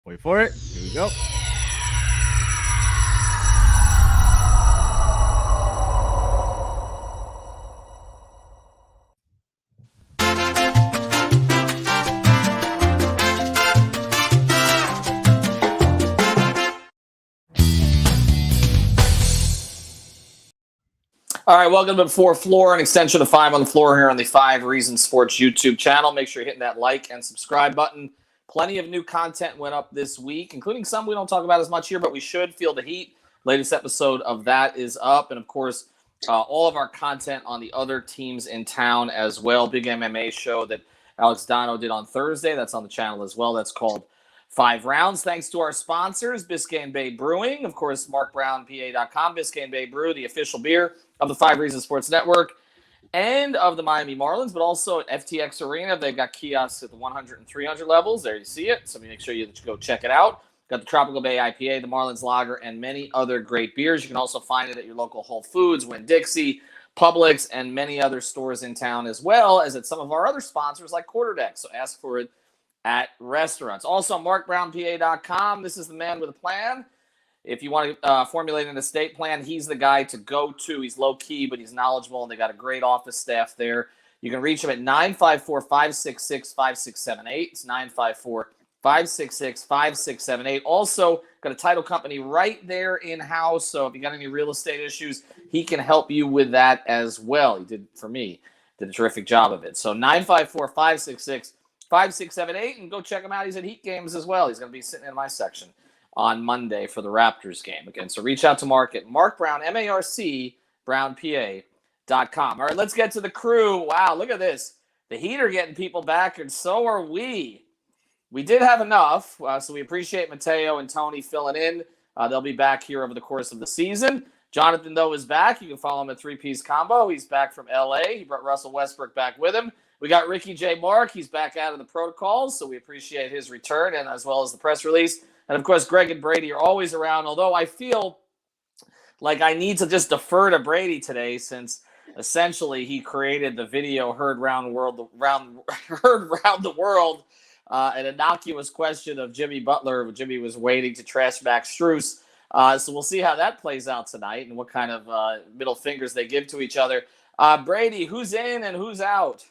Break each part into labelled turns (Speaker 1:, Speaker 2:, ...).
Speaker 1: Wait for it. Here we go.
Speaker 2: All right, welcome to 4 Floor, an extension of 5 on the Floor here on the 5 Reasons Sports YouTube channel. Make sure you're hitting that like and subscribe button. Plenty of new content went up this week, including some we don't talk about as much here, but we should. Feel the Heat. Latest episode of that is up. And, of course, all of our content on the other teams in town as well. Big MMA show that Alex Dono did on Thursday. That's on the channel as well. That's called 5 Rounds. Thanks to our sponsors, Biscayne Bay Brewing. Of course, MarkBrownPA.com. Biscayne Bay Brew, the official beer of the 5 Reasons Sports Network and of the Miami Marlins, but also at FTX Arena. They've got kiosks at the 100 and 300 levels. There you see it. So make sure you go check it out. Got the Tropical Bay IPA, the Marlins Lager, and many other great beers. You can also find it at your local Whole Foods, Winn-Dixie, Publix, and many other stores in town, as well as at some of our other sponsors like Quarter Deck. So ask for it at restaurants. Also, MarkBrownPA.com. This is the man with a plan. If you want to formulate an estate plan, he's the guy to go to. He's low-key, but he's knowledgeable, and they got a great office staff there. You can reach him at 954-566-5678. It's 954-566-5678. Also, got a title company right there in-house, so if you got any real estate issues, he can help you with that as well. He did for me. Did a terrific job of it. So 954-566-5678, and go check him out. He's at Heat games as well. He's going to be sitting in my section on Monday for the Raptors game. Again, so reach out to Mark at Mark Brown, M-A-R-C, BrownPA.com. All right, let's get to the crew. Wow, look at this. The Heat are getting people back, and so are we. We did have enough, so we appreciate Mateo and Tony filling in. They'll be back here over the course of the season. Jonathan, though, is back. You can follow him at 3Piece Combo. He's back from L.A. He brought Russell Westbrook back with him. We got Ricky J. Mark. He's back out of the protocols, so we appreciate his return, and as well as the press release. And, of course, Greg and Brady are always around, although I feel like I need to just defer to Brady today since essentially he created the video heard round the world, an innocuous question of Jimmy Butler. Jimmy was waiting to trash Max Strus. So we'll see how that plays out tonight and what kind of middle fingers they give to each other. Brady, who's in and who's out?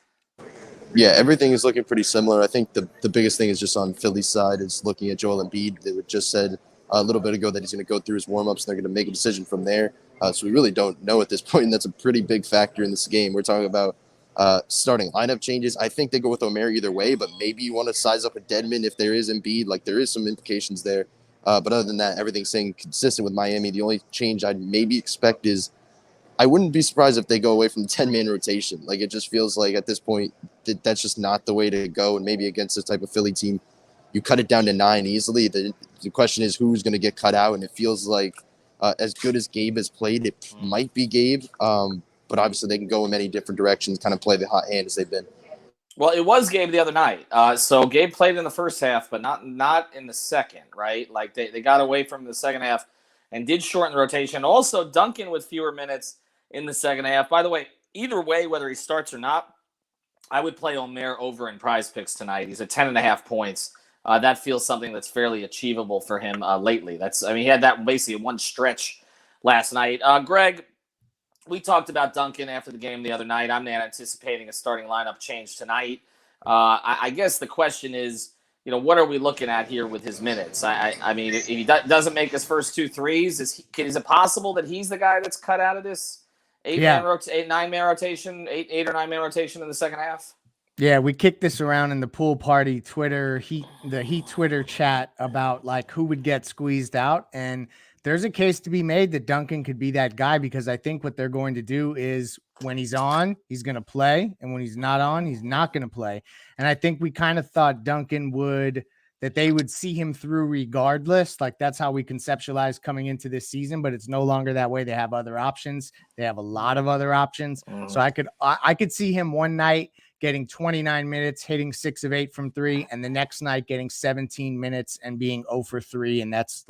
Speaker 3: Yeah, everything is looking pretty similar. I think the biggest thing is just on Philly's side is looking at Joel Embiid. They just said a little bit ago that he's going to go through his warm-ups and they're going to make a decision from there. So we really don't know at this point, and that's a pretty big factor in this game. We're talking about starting lineup changes. I think they go with Omer either way, but maybe you want to size up a Deadman if there is Embiid. Like, there is some implications there. But other than that, everything's staying consistent with Miami. The only change I'd maybe expect is I wouldn't be surprised if they go away from the 10-man rotation. Like, it just feels like at this point that's just not the way to go. And maybe against this type of Philly team, you cut it down to 9 easily. The question is who's going to get cut out. And it feels like as good as Gabe has played, it might be Gabe. But obviously they can go in many different directions, kind of play the hot hand as they've been.
Speaker 2: Well, it was Gabe the other night. So Gabe played in the first half, but not in the second, right? Like they got away from the second half and did shorten the rotation. Also, Duncan with fewer minutes in the second half. By the way, either way, whether he starts or not, I would play Omer over in Prize Picks tonight. He's at 10.5 points. That feels something that's fairly achievable for him lately. He had that basically one stretch last night. Greg, we talked about Duncan after the game the other night. I'm not anticipating a starting lineup change tonight. I guess the question is, what are we looking at here with his minutes? I mean, if he doesn't make his first 2 threes, is it possible that he's the guy that's cut out of this 8-man rotation, 9-man rotation, 8 or 9-man rotation in the second half?
Speaker 1: Yeah, we kicked this around in the pool party Twitter, the Heat Twitter chat about like who would get squeezed out. And there's a case to be made that Duncan could be that guy, because I think what they're going to do is when he's on, he's going to play. And when he's not on, he's not going to play. And I think we kind of thought Duncan that they would see him through regardless. Like that's how we conceptualized coming into this season, but it's no longer that way. They have other options. They have a lot of other options. So I could see him one night getting 29 minutes, hitting 6 of 8 from 3, and the next night getting 17 minutes and being 0 for 3. And that's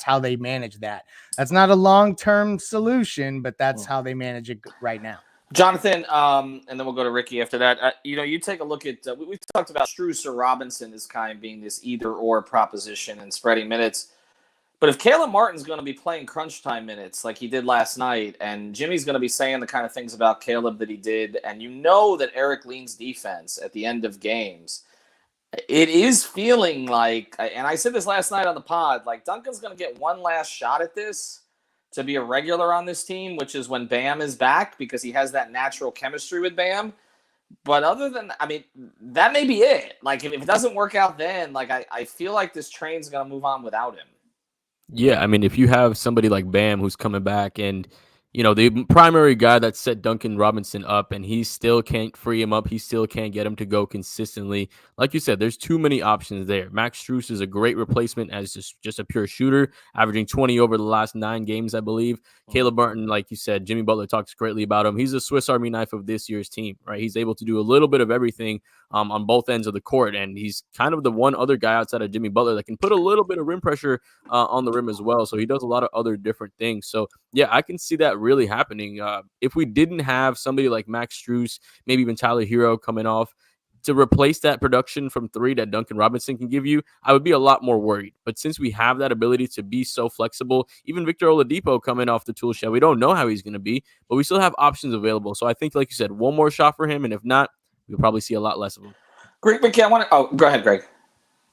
Speaker 1: how they manage that. That's not a long-term solution, but that's how they manage it right now.
Speaker 2: Jonathan, and then we'll go to Ricky after that. You take a look at we've talked about Strus or Robinson as kind of being this either or proposition and spreading minutes. But if Caleb Martin's going to be playing crunch time minutes like he did last night, and Jimmy's going to be saying the kind of things about Caleb that he did, and you know that Eric leans defense at the end of games, it is feeling like, and I said this last night on the pod, like Duncan's going to get one last shot at this to be a regular on this team, which is when Bam is back because he has that natural chemistry with Bam. But other than, I mean, that may be it. Like, if it doesn't work out then, like, I feel like this train's going to move on without him.
Speaker 4: Yeah, I mean, if you have somebody like Bam who's coming back and, the primary guy that set Duncan Robinson up and he still can't free him up, he still can't get him to go consistently. Like you said, there's too many options there. Max Strus is a great replacement as just a pure shooter, averaging 20 over the last 9 games, I believe. Caleb Martin, like you said, Jimmy Butler talks greatly about him. He's a Swiss Army knife of this year's team, right? He's able to do a little bit of everything on both ends of the court, and he's kind of the one other guy outside of Jimmy Butler that can put a little bit of rim pressure on the rim as well. So he does a lot of other different things. So yeah, I can see that really happening. If we didn't have somebody like Max Strus, maybe even Tyler Hero coming off to replace that production from 3 that Duncan Robinson can give you, I would be a lot more worried. But since we have that ability to be so flexible, even Victor Oladipo coming off the tool shed, we don't know how he's going to be, but we still have options available. So I think, like you said, one more shot for him. And if not, we'll probably see a lot less of him.
Speaker 2: Greg, Ricky, go ahead, Greg.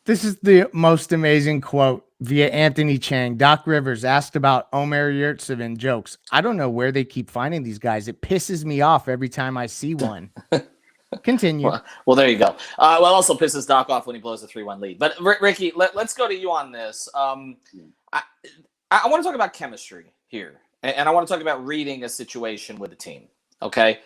Speaker 1: This is the most amazing quote via Anthony Chang. Doc Rivers asked about Omer Yurtseven jokes. I don't know where they keep finding these guys. It pisses me off every time I see one. Continue.
Speaker 2: Well, there you go. Well, it also pisses Doc off when he blows a 3-1 lead. But Ricky, let's go to you on this. I want to talk about chemistry here, and I want to talk about reading a situation with a team. Okay.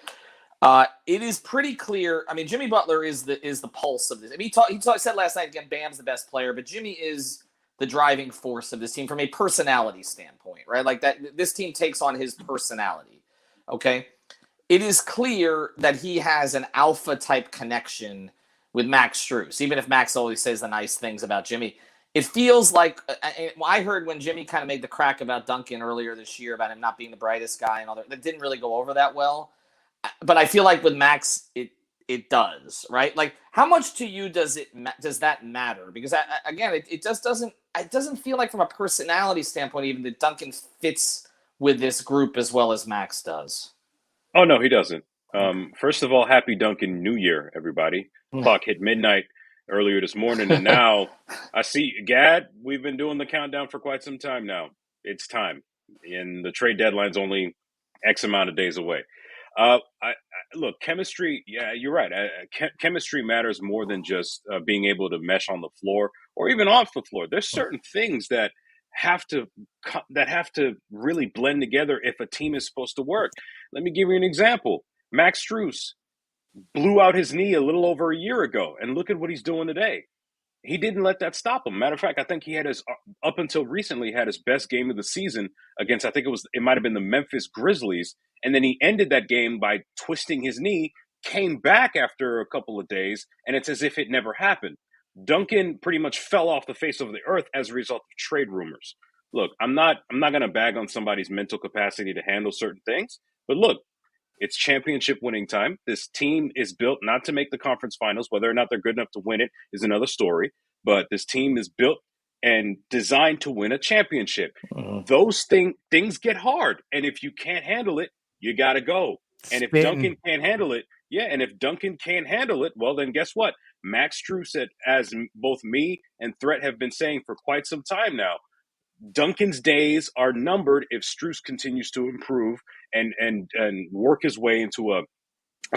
Speaker 2: It is pretty clear. I mean, Jimmy Butler is the pulse of this. I mean, he said last night again, Bam's the best player, but Jimmy is the driving force of this team from a personality standpoint, right? Like that, this team takes on his personality. Okay, it is clear that he has an alpha type connection with Max Strus, even if Max always says the nice things about Jimmy. It feels like I heard when Jimmy kind of made the crack about Duncan earlier this year about him not being the brightest guy and all that. That didn't really go over that well. But I feel like with Max, it does, right? Like, how much to you does that matter? Because again, it just doesn't feel like from a personality standpoint even that Duncan fits with this group as well as Max does.
Speaker 5: Oh no, he doesn't. First of all, happy Duncan New Year, everybody. Clock hit midnight earlier this morning, and now I see Gad. We've been doing the countdown for quite some time now. It's time, and the trade deadline's only X amount of days away. Look, chemistry. Yeah, you're right. Chemistry matters more than just being able to mesh on the floor or even off the floor. There's certain things that have to really blend together if a team is supposed to work. Let me give you an example. Max Strus blew out his knee a little over a year ago, and look at what he's doing today. He didn't let that stop him. Matter of fact, I think he had up until recently had his best game of the season against, I think it might have been the Memphis Grizzlies. And then he ended that game by twisting his knee, came back after a couple of days, and it's as if it never happened. Duncan pretty much fell off the face of the earth as a result of trade rumors. Look, I'm not going to bag on somebody's mental capacity to handle certain things, but look, it's championship winning time. This team is built not to make the conference finals. Whether or not they're good enough to win it is another story. But this team is built and designed to win a championship. Those things get hard. And if you can't handle it, you got to go. And if Duncan can't handle it, well, then guess what? Max Strus said, as both me and Threat have been saying for quite some time now, Duncan's days are numbered if Strus continues to improve and work his way into a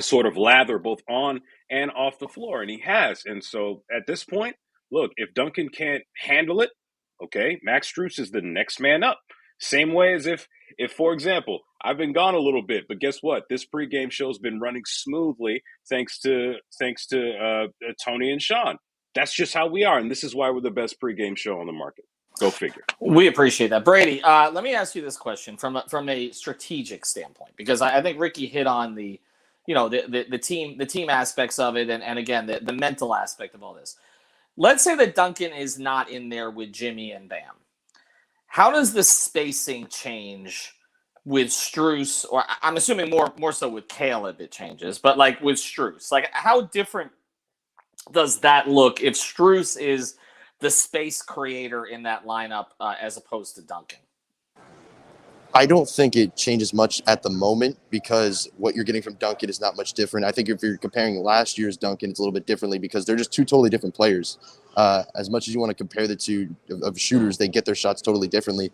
Speaker 5: sort of lather both on and off the floor, and he has. And so at this point, look, if Duncan can't handle it, okay, Max Strus is the next man up. Same way as if for example, I've been gone a little bit, but guess what? This pregame show's been running smoothly thanks to Tony and Sean. That's just how we are, and this is why we're the best pregame show on the market. Go figure.
Speaker 2: We appreciate that. Brady, let me ask you this question from a strategic standpoint, because I think Ricky hit on the team aspects of it, and again, the mental aspect of all this. Let's say that Duncan is not in there with Jimmy and Bam. How does the spacing change with Strus, or I'm assuming more so with Caleb it changes, but like with Strus, like how different does that look if Strus is the space creator in that lineup as opposed to Duncan?
Speaker 3: I don't think it changes much at the moment because what you're getting from Duncan is not much different. I think if you're comparing last year's Duncan, it's a little bit differently because they're just two totally different players. As much as you want to compare the two of shooters, they get their shots totally differently.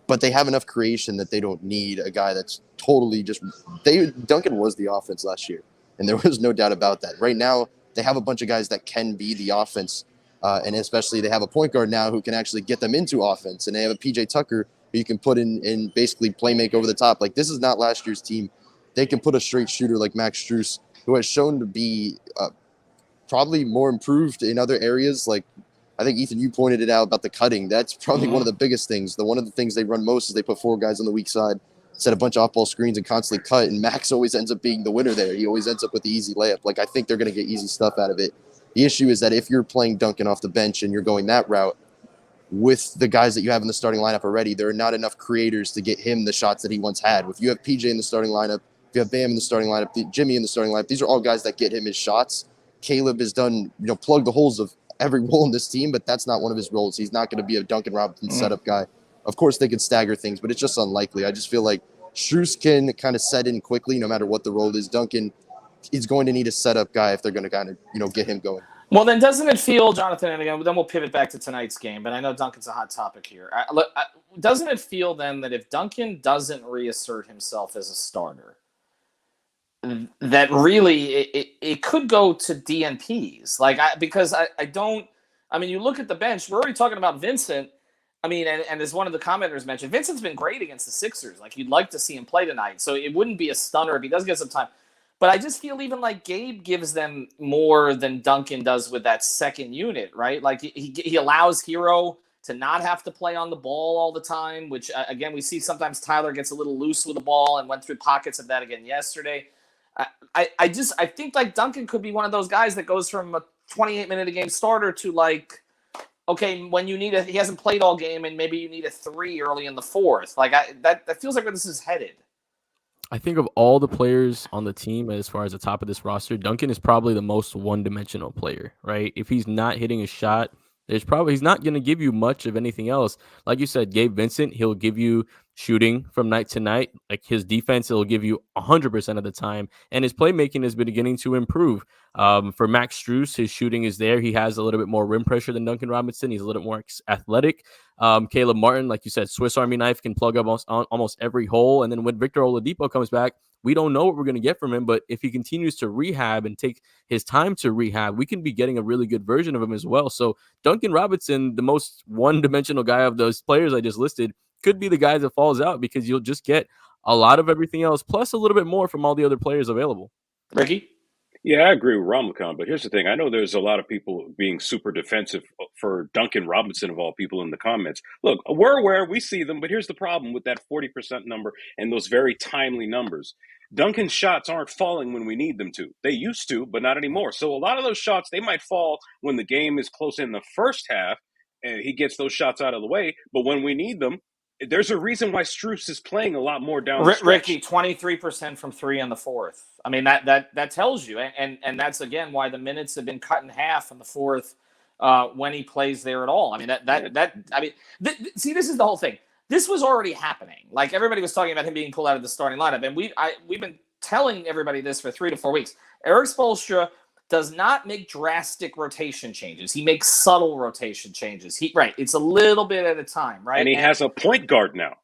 Speaker 3: But they have enough creation that they don't need a guy that's totally just Duncan was the offense last year, and there was no doubt about that. Right now, they have a bunch of guys that can be the offense, and especially they have a point guard now who can actually get them into offense, and they have a PJ Tucker who you can put in basically playmake over the top. Like, this is not last year's team. They can put a straight shooter like Max Strus, who has shown to be probably more improved in other areas. Like, I think, Ethan, you pointed it out about the cutting. That's probably one of the biggest things. One of the things they run most is they put four guys on the weak side, set a bunch of off-ball screens, and constantly cut, and Max always ends up being the winner there. He always ends up with the easy layup. Like, I think they're going to get easy stuff out of it. The issue is that if you're playing Duncan off the bench and you're going that route, with the guys that you have in the starting lineup already, there are not enough creators to get him the shots that he once had. If you have PJ in the starting lineup, if you have Bam in the starting lineup, Jimmy in the starting lineup, these are all guys that get him his shots. Caleb has done, plug the holes of every role in this team, but that's not one of his roles. He's not going to be a Duncan Robinson setup guy. Of course, they can stagger things, but it's just unlikely. I just feel like Strus can kind of set in quickly no matter what the role is. Duncan is going to need a setup guy if they're going to kind of, get him going.
Speaker 2: Well, then doesn't it feel, Jonathan, and again, then we'll pivot back to tonight's game, but I know Duncan's a hot topic here. Doesn't it feel then that if Duncan doesn't reassert himself as a starter, that really it could go to DNPs? Because you look at the bench, we're already talking about Vincent. And as one of the commenters mentioned, Vincent's been great against the Sixers. Like, you'd like to see him play tonight, so it wouldn't be a stunner if he does get some time. But I just feel even like Gabe gives them more than Duncan does with that second unit, right? Like, he allows Hero to not have to play on the ball all the time, which, again, we see sometimes Tyler gets a little loose with the ball and went through pockets of that again yesterday. I think like Duncan could be one of those guys that goes from a 28-minute-a-game starter to like, okay, when you need he hasn't played all game and maybe you need a 3 early in the fourth. Like, that feels like where this is headed.
Speaker 4: I think of all the players on the team, as far as the top of this roster, Duncan is probably the most one-dimensional player, right? If he's not hitting a shot, he's not going to give you much of anything else. Like you said, Gabe Vincent, he'll give you shooting from night to night. Like, his defense, he'll give you 100% of the time, and his playmaking has been beginning to improve. For Max Strus, his shooting is there. He has a little bit more rim pressure than Duncan Robinson. He's a little more athletic. Caleb Martin, like you said, Swiss Army knife, can plug up almost every hole. And then when Victor Oladipo comes back, we don't know what we're going to get from him, but if he continues to rehab and take his time to rehab, we can be getting a really good version of him as well. So Duncan Robinson, the most one-dimensional guy of those players I just listed, could be the guy that falls out because you'll just get a lot of everything else, plus a little bit more from all the other players available.
Speaker 2: Ricky?
Speaker 5: Yeah, I agree with Ramlakan, but here's the thing. I know there's a lot of people being super defensive for Duncan Robinson, of all people, in the comments. Look, we're aware, we see them, but here's the problem with that 40% number and those very timely numbers. Duncan's shots aren't falling when we need them to. They used to, but not anymore. So a lot of those shots, they might fall when the game is close in the first half, and he gets those shots out of the way. But when we need them, there's a reason why Strus is playing a lot more down the stretch.
Speaker 2: Ricky, 23% from 3 in the fourth. I mean, that tells you, and that's again why the minutes have been cut in half in the fourth when he plays there at all. I mean, see, this is the whole thing. This was already happening. Like, everybody was talking about him being pulled out of the starting lineup, and we've been telling everybody this for 3 to 4 weeks. Erik Spoelstra does not make drastic rotation changes. He makes subtle rotation changes. It's a little bit at a time, right?
Speaker 5: And he has a point guard now.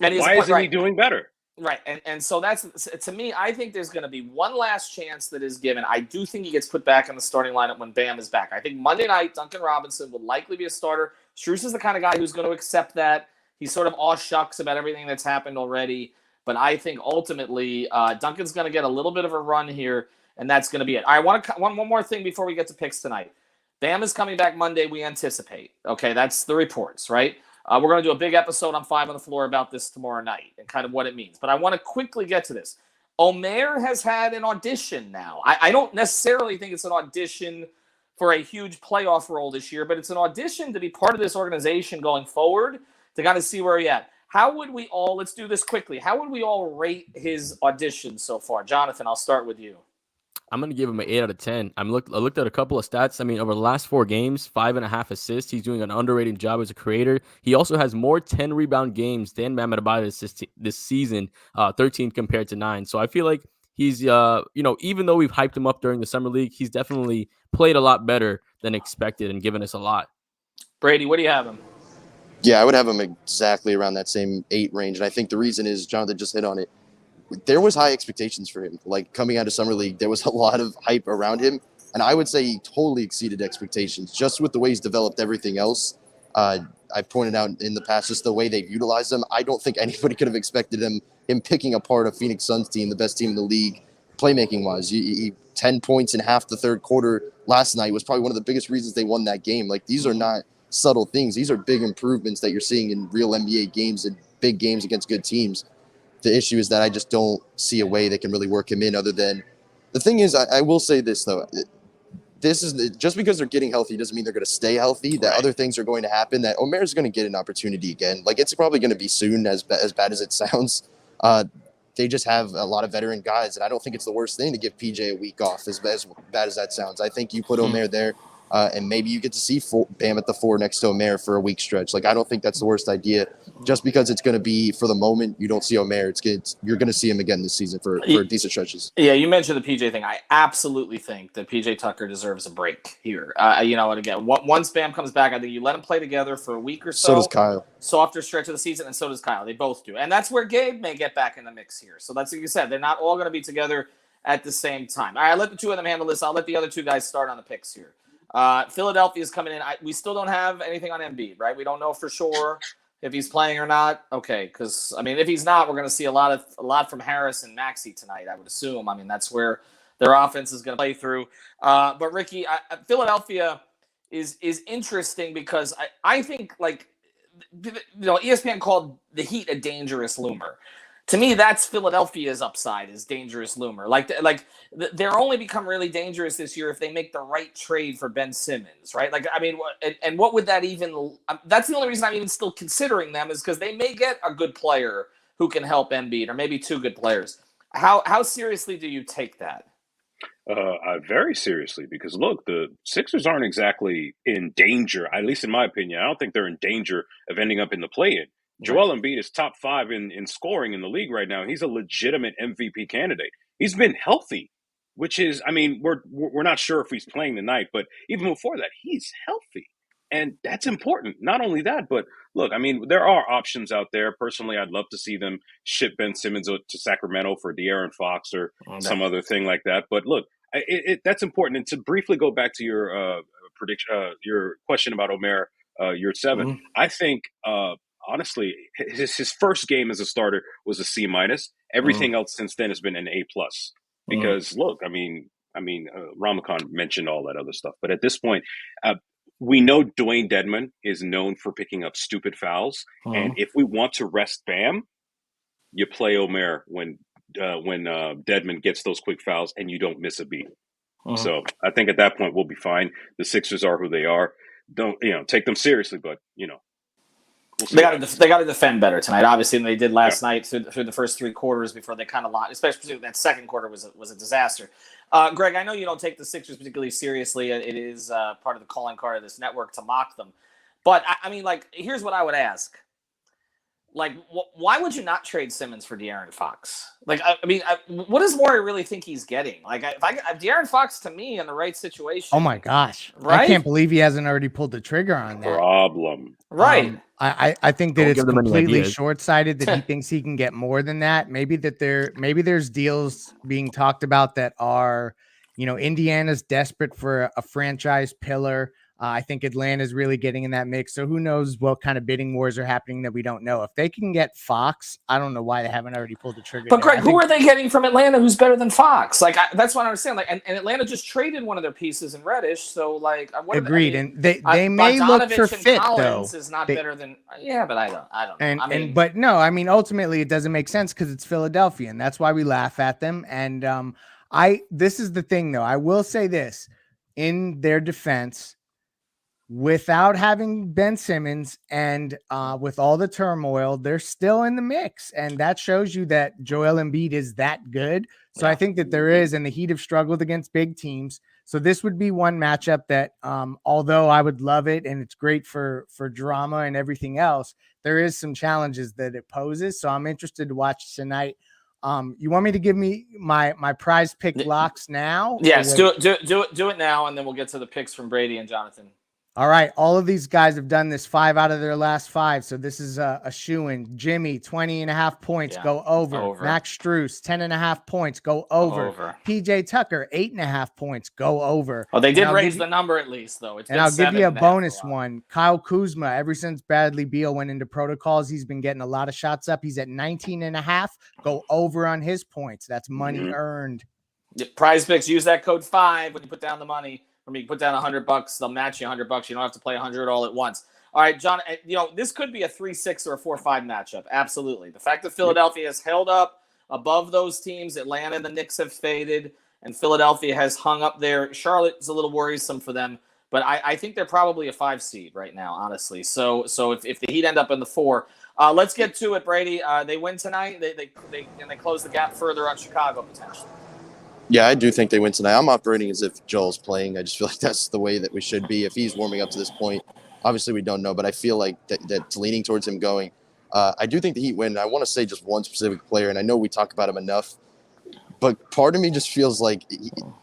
Speaker 2: And
Speaker 5: why isn't he doing better?
Speaker 2: Right, and so that's, to me, I think there's going to be one last chance that is given. I do think he gets put back in the starting lineup when Bam is back. I think Monday night, Duncan Robinson will likely be a starter. Strus is the kind of guy who's going to accept that. He's sort of aw shucks about everything that's happened already. But I think ultimately Duncan's going to get a little bit of a run here, and that's going to be it. I want one more thing before we get to picks tonight. Bam is coming back Monday, we anticipate. Okay, that's the reports, right? We're going to do a big episode on 5 on the Floor about this tomorrow night and kind of what it means. But I want to quickly get to this. Omer has had an audition now. I don't necessarily think it's an audition for a huge playoff role this year, but it's an audition to be part of this organization going forward to kind of see where he's at. How would we all, let's do this quickly, how would we all rate his audition so far? Jonathan, I'll start with you.
Speaker 4: I'm going to give him an 8 out of 10. I looked at a couple of stats. I mean, over the last 4 games, 5.5 assists. He's doing an underrated job as a creator. He also has more 10 rebound games than Bam Adebayo this season, 13 compared to 9. So I feel like he's, even though we've hyped him up during the Summer League, he's definitely played a lot better than expected and given us a lot.
Speaker 2: Brady, what do you have him?
Speaker 3: Yeah, I would have him exactly around that same 8 range. And I think the reason is, Jonathan just hit on it, there was high expectations for him. Like, coming out of Summer League, there was a lot of hype around him. And I would say he totally exceeded expectations just with the way he's developed everything else. I pointed out in the past just the way they've utilized him. I don't think anybody could have expected him picking apart a Phoenix Suns team, the best team in the league, playmaking-wise. He 10 points in half the third quarter last night was probably one of the biggest reasons they won that game. Like, these are not subtle things. These are big improvements that you're seeing in real NBA games and big games against good teams. The issue is that I just don't see a way they can really work him in other than – the thing is, I will say this, though. This is just because they're getting healthy doesn't mean they're going to stay healthy, that other things are going to happen, that Omer is going to get an opportunity again. Like, it's probably going to be soon, as bad as it sounds. They just have a lot of veteran guys, and I don't think it's the worst thing to give PJ a week off, as bad as that sounds. I think you put Omer there, and maybe you get to see Bam at the 4 next to Omer for a week stretch. Like, I don't think that's the worst idea. Just because it's going to be, for the moment, you don't see Omer. You're going to see him again this season for decent stretches.
Speaker 2: Yeah, you mentioned the PJ thing. I absolutely think that PJ Tucker deserves a break here. And again, once Bam comes back, I think you let them play together for a week or so.
Speaker 3: So does Kyle.
Speaker 2: Softer stretch of the season, and so does Kyle. They both do. And that's where Gabe may get back in the mix here. So that's what you said. They're not all going to be together at the same time. All right, let the two of them handle this. I'll let the other two guys start on the picks here. Philadelphia is coming in. We still don't have anything on Embiid, right? We don't know for sure if he's playing or not. Okay, because, I mean, if he's not, we're going to see a lot from Harris and Maxey tonight, I would assume. I mean, that's where their offense is going to play through. But, Ricky, Philadelphia is interesting because I think, like, ESPN called the Heat a dangerous loomer. To me, that's Philadelphia's upside, is dangerous loomer. Like they're only become really dangerous this year if they make the right trade for Ben Simmons, right? Like, I mean, and what would that even? That's the only reason I'm even still considering them, is because they may get a good player who can help Embiid, or maybe 2 good players. How seriously do you take that?
Speaker 5: Very seriously, because look, the Sixers aren't exactly in danger, at least in my opinion. I don't think they're in danger of ending up in the play-in. Joel Embiid is top 5 in scoring in the league right now. He's a legitimate MVP candidate. He's been healthy, which is, I mean, we're not sure if he's playing tonight, but even before that, he's healthy. And that's important. Not only that, but look, I mean, there are options out there. Personally, I'd love to see them ship Ben Simmons to Sacramento for De'Aaron Fox or some other thing like that. But look, that's important. And to briefly go back to your your question about Omer, year 7, I think honestly, his first game as a starter was a C-. Everything else since then has been an A+. Because look, I mean, Ramakan mentioned all that other stuff, but at this point, we know Dwayne Dedmon is known for picking up stupid fouls, and if we want to rest Bam, you play Omer when Dedmon gets those quick fouls, and you don't miss a beat. So I think at that point we'll be fine. The Sixers are who they are. Don't take them seriously, but we'll
Speaker 2: they got to defend better tonight, obviously, than they did last night through the first 3 quarters before they kind of lost. Especially that second quarter was a disaster. Greg, I know you don't take the Sixers particularly seriously. It is part of the calling card of this network to mock them. But I mean, like, here's what I would ask: like, why would you not trade Simmons for De'Aaron Fox? Like, I mean, what does Morey really think he's getting? Like, if De'Aaron Fox, to me, in the right situation.
Speaker 1: Oh my gosh!
Speaker 2: Right?
Speaker 1: I can't believe he hasn't already pulled the trigger on that.
Speaker 5: Problem.
Speaker 2: Right.
Speaker 1: I think that
Speaker 4: Don't
Speaker 1: it's
Speaker 4: give them any
Speaker 1: completely
Speaker 4: ideas.
Speaker 1: short-sighted that he thinks he can get more than that. Maybe there's deals being talked about that are, Indiana's desperate for a franchise pillar. I think Atlanta's really getting in that mix. So who knows what kind of bidding wars are happening that we don't know. If they can get Fox, I don't know why they haven't already pulled the trigger.
Speaker 2: But Greg, who are they getting from Atlanta who's better than Fox? Like, that's what I understand. Like, and Atlanta just traded one of their pieces in Reddish. So, like,
Speaker 1: agreed. And they may look for fit,
Speaker 2: Collins
Speaker 1: though.
Speaker 2: Is not better than but I don't know.
Speaker 1: But no, I mean, ultimately it doesn't make sense because it's Philadelphia, and that's why we laugh at them. And this is the thing, though. I will say this in their defense. without having Ben Simmons and with all the turmoil, they're still in the mix. And that shows you that Joel Embiid is that good. So I think that there is, and the Heat have struggled against big teams. So this would be one matchup that, although I would love it and it's great for drama and everything else, there is some challenges that it poses. So I'm interested to watch tonight. You want me to give me my prize pick locks now?
Speaker 2: Yes, do it now, and then we'll get to the picks from Brady and Jonathan.
Speaker 1: All right. All of these guys have done this 5 out of their last 5. So this is a shoe-in. Jimmy, 20.5 points, go over. Max Strus, 10.5 points, go over. PJ Tucker, 8.5 points, go over.
Speaker 2: Oh, they did raise the number at least, though.
Speaker 1: And I'll give you a bonus one. Kyle Kuzma, ever since Bradley Beal went into protocols, he's been getting a lot of shots up. He's at 19.5. Go over on his points. That's money earned.
Speaker 2: Prize Picks, use that code 5 when you put down the money. I mean, you put down $100, they'll match you $100. You don't have to play 100 all at once. All right, John, this could be a 3-6 or a 4-5 matchup. Absolutely. The fact that Philadelphia has held up above those teams, Atlanta and the Knicks have faded, and Philadelphia has hung up there. Charlotte's a little worrisome for them, but I think they're probably a 5 seed right now, honestly. So if the Heat end up in the 4, let's get to it, Brady. They win tonight. They close the gap further on Chicago potentially.
Speaker 3: Yeah, I do think they win tonight. I'm operating as if Joel's playing. I just feel like that's the way that we should be. If he's warming up to this point, obviously we don't know, but I feel like that's leaning towards him going. I do think the Heat win. I want to say just one specific player, and I know we talk about him enough, but part of me just feels like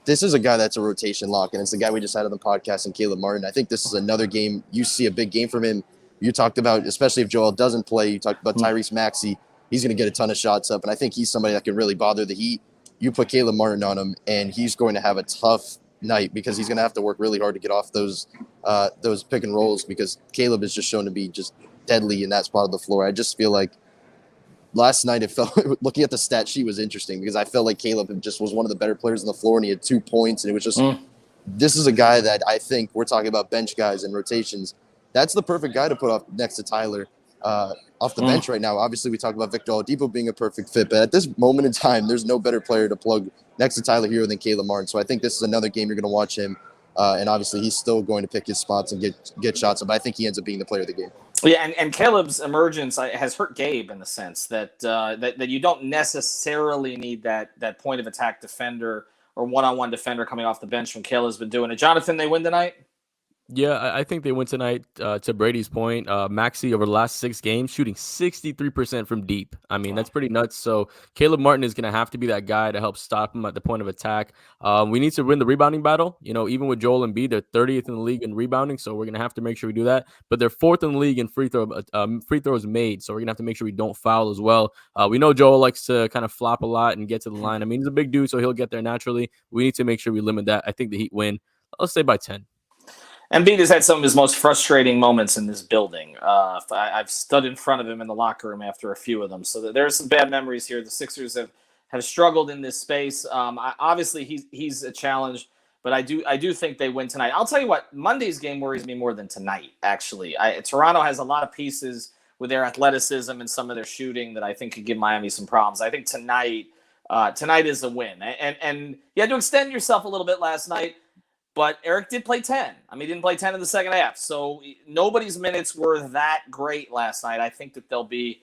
Speaker 3: this is a guy that's a rotation lock, and it's the guy we just had on the podcast, and Caleb Martin. I think this is another game. You see a big game from him. You talked about, especially if Joel doesn't play, you talked about Tyrese Maxey. He's going to get a ton of shots up, and I think he's somebody that can really bother the Heat. You put Caleb Martin on him, and he's going to have a tough night because he's going to have to work really hard to get off those pick and rolls because Caleb is just shown to be just deadly in that spot of the floor. I just feel like last night it felt looking at the stat sheet was interesting because I felt like Caleb just was one of the better players on the floor, and he had 2 points, and it was just this is a guy that I think we're talking about bench guys and rotations. That's the perfect guy to put off next to Tyler. Off the bench right now. Obviously, we talk about Victor Oladipo being a perfect fit, but at this moment in time, there's no better player to plug next to Tyler Hero than Caleb Martin. So I think this is another game you're going to watch him, and obviously he's still going to pick his spots and get shots, but I think he ends up being the player of the game.
Speaker 2: Yeah, and Caleb's emergence has hurt Gabe in the sense that that you don't necessarily need that point of attack defender or one-on-one defender coming off the bench when Caleb's been doing it. Jonathan, they win tonight?
Speaker 4: Yeah, I think they win tonight. To Brady's point, Maxey over the last 6 games shooting 63% from deep. I mean, that's pretty nuts. So Caleb Martin is going to have to be that guy to help stop him at the point of attack. We need to win the rebounding battle. Even with Joel Embiid, they're 30th in the league in rebounding, so we're going to have to make sure we do that. But they're 4th in the league in free throws made, so we're going to have to make sure we don't foul as well. We know Joel likes to kind of flop a lot and get to the line. I mean, he's a big dude, so he'll get there naturally. We need to make sure we limit that. I think the Heat win. Let's say by 10.
Speaker 2: Embiid has had some of his most frustrating moments in this building. I've stood in front of him in the locker room after a few of them, so there's some bad memories here. The Sixers have struggled in this space. Obviously, he's a challenge, but I do think they win tonight. I'll tell you what, Monday's game worries me more than tonight. Actually, Toronto has a lot of pieces with their athleticism and some of their shooting that I think could give Miami some problems. I think tonight is a win, and you had to extend yourself a little bit last night. But Eric did play 10. I mean, he didn't play 10 in the second half. So nobody's minutes were that great last night. I think that they'll be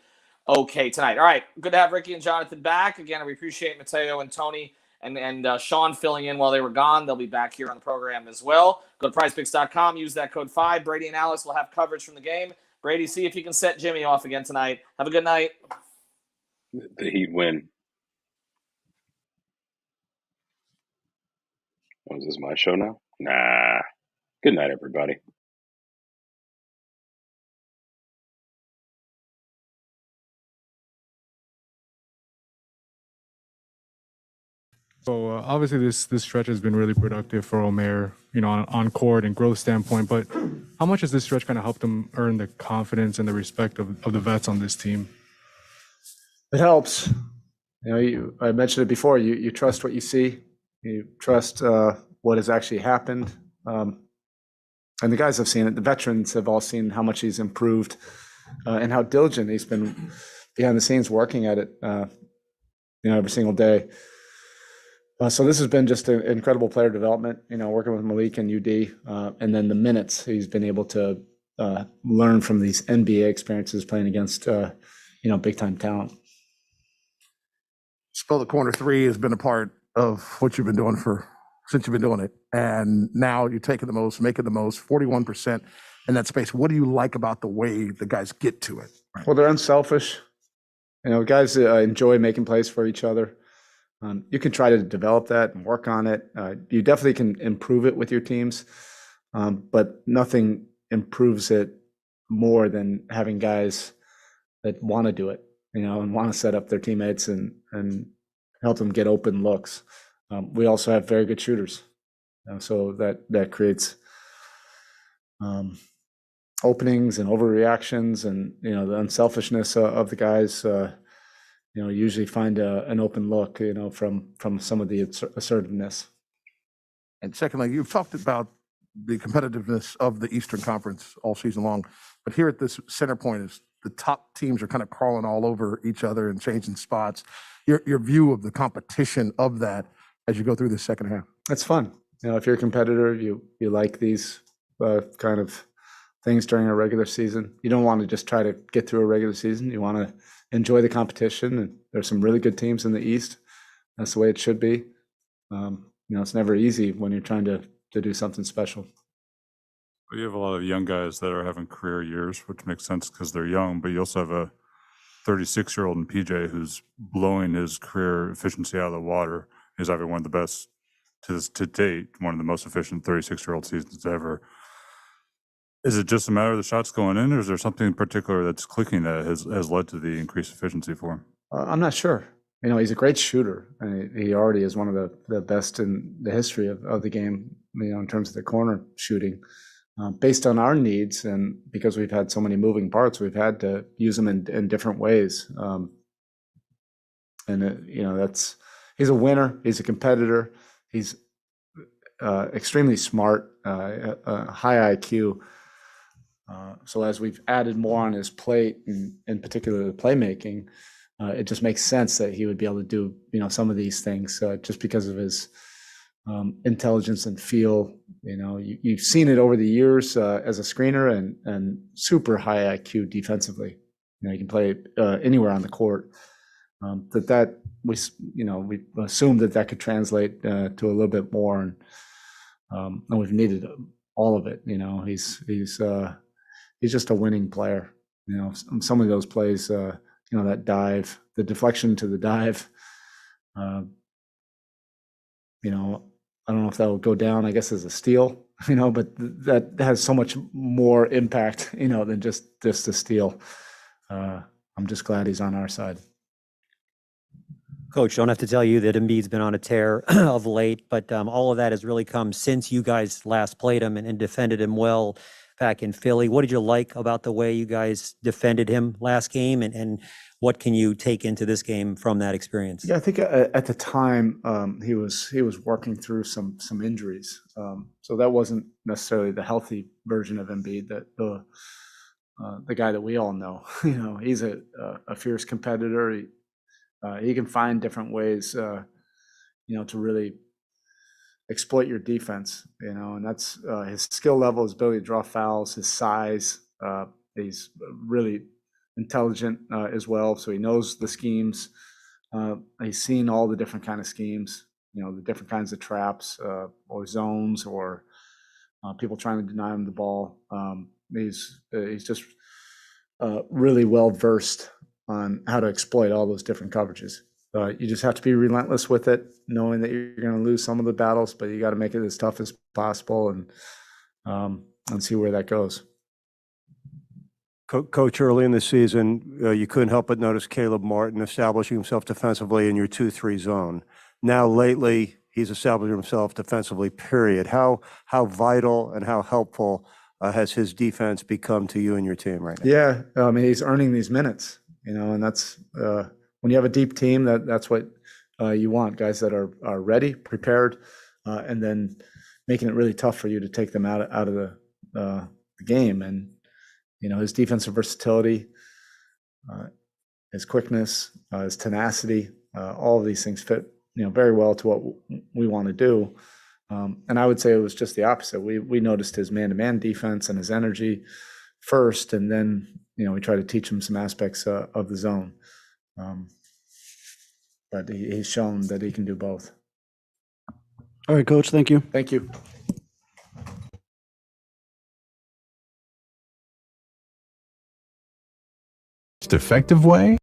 Speaker 2: okay tonight. All right. Good to have Ricky and Jonathan back. Again, we appreciate Mateo and Tony and Sean filling in while they were gone. They'll be back here on the program as well. Go to prizepicks.com. Use that code 5. Brady and Alex will have coverage from the game. Brady, see if you can set Jimmy off again tonight. Have a good night.
Speaker 5: The Heat win. Oh, is this my show now? Nah. Good night, everybody.
Speaker 6: So obviously this stretch has been really productive for Omer, on court and growth standpoint. But how much has this stretch kind of helped him earn the confidence and the respect of the vets on this team?
Speaker 7: It helps. I mentioned it before. You trust what you see. You trust what has actually happened. And the guys have seen it. The veterans have all seen how much he's improved and how diligent he's been behind the scenes working at it, every single day. So this has been just an incredible player development, working with Malik and UD, and then the minutes he's been able to learn from these NBA experiences playing against, big time talent.
Speaker 8: Spill the Corner 3 has been a part of what you've been doing since you've been doing it. And now you're taking the most, making the most, 41% in that space. What do you like about the way the guys get to it?
Speaker 7: Well, they're unselfish. Guys enjoy making plays for each other. You can try to develop that and work on it. You definitely can improve it with your teams, but nothing improves it more than having guys that want to do it, and want to set up their teammates and help them get open looks. We also have very good shooters, so that creates openings and overreactions, and the unselfishness of the guys. Usually find an open look, from some of the assertiveness.
Speaker 8: And secondly, you've talked about the competitiveness of the Eastern Conference all season long, but here at this center point is the top teams are kind of crawling all over each other and changing spots. Your view of the competition of that as you go through the second half.
Speaker 7: That's fun. If you're a competitor, you like these kind of things during a regular season. You don't want to just try to get through a regular season. You want to enjoy the competition, and there's some really good teams in the East. That's the way it should be. It's never easy when you're trying to do something special.
Speaker 9: You have a lot of young guys that are having career years, which makes sense because they're young, but you also have a 36-year-old in PJ who's blowing his career efficiency out of the water. He's either one of the best to date, one of the most efficient 36-year-old seasons ever. Is it just a matter of the shots going in, or is there something in particular that's clicking that has led to the increased efficiency for him?
Speaker 7: I'm not sure. He's a great shooter, and he already is one of the best in the history of the game, in terms of the corner shooting. Based on our needs, and because we've had so many moving parts, we've had to use them in different ways. He's a winner. He's a competitor. He's extremely smart, high IQ. So as we've added more on his plate, and in particular the playmaking, it just makes sense that he would be able to do, some of these things just because of his intelligence and feel. You've seen it over the years as a screener, and super high IQ defensively. You can play anywhere on the court. We assumed that could translate to a little bit more, and we've needed all of it. He's just a winning player. Some of those plays, that dive, the deflection to the dive. I don't know if that will go down, I guess, as a steal, but that has so much more impact, than just a steal. I'm just glad he's on our side.
Speaker 10: Coach, don't have to tell you that Embiid's been on a tear of late, but all of that has really come since you guys last played him and defended him well back in Philly. What did you like about the way you guys defended him last game, and what can you take into this game from that experience? Yeah,
Speaker 7: I think at the time he was working through some injuries, so that wasn't necessarily the healthy version of Embiid, that the guy that we all know. He's a fierce competitor. He can find different ways, to really exploit your defense, and that's his skill level, his ability to draw fouls, his size. He's really intelligent as well, so he knows the schemes. He's seen all the different kind of schemes, the different kinds of traps or zones, or people trying to deny him the ball. He's just really well versed on how to exploit all those different coverages. You just have to be relentless with it, knowing that you're going to lose some of the battles, but you got to make it as tough as possible, and see where that goes.
Speaker 11: Coach, early in the season, you couldn't help but notice Caleb Martin establishing himself defensively in your 2-3 zone. Now, lately, he's established himself defensively, period. How vital and how helpful has his defense become to you and your team right now?
Speaker 7: Yeah, he's earning these minutes, and that's when you have a deep team, that's what you want, guys that are ready, prepared, and then making it really tough for you to take them out of the game. And his defensive versatility, his quickness, his tenacity, all of these things fit very well to what we want to do. And I would say it was just the opposite. We noticed his man-to-man defense and his energy first, and then we try to teach him some aspects of the zone. But he's shown that he can do both.
Speaker 12: All right, Coach. Thank you.
Speaker 7: Thank you.
Speaker 13: Most effective way?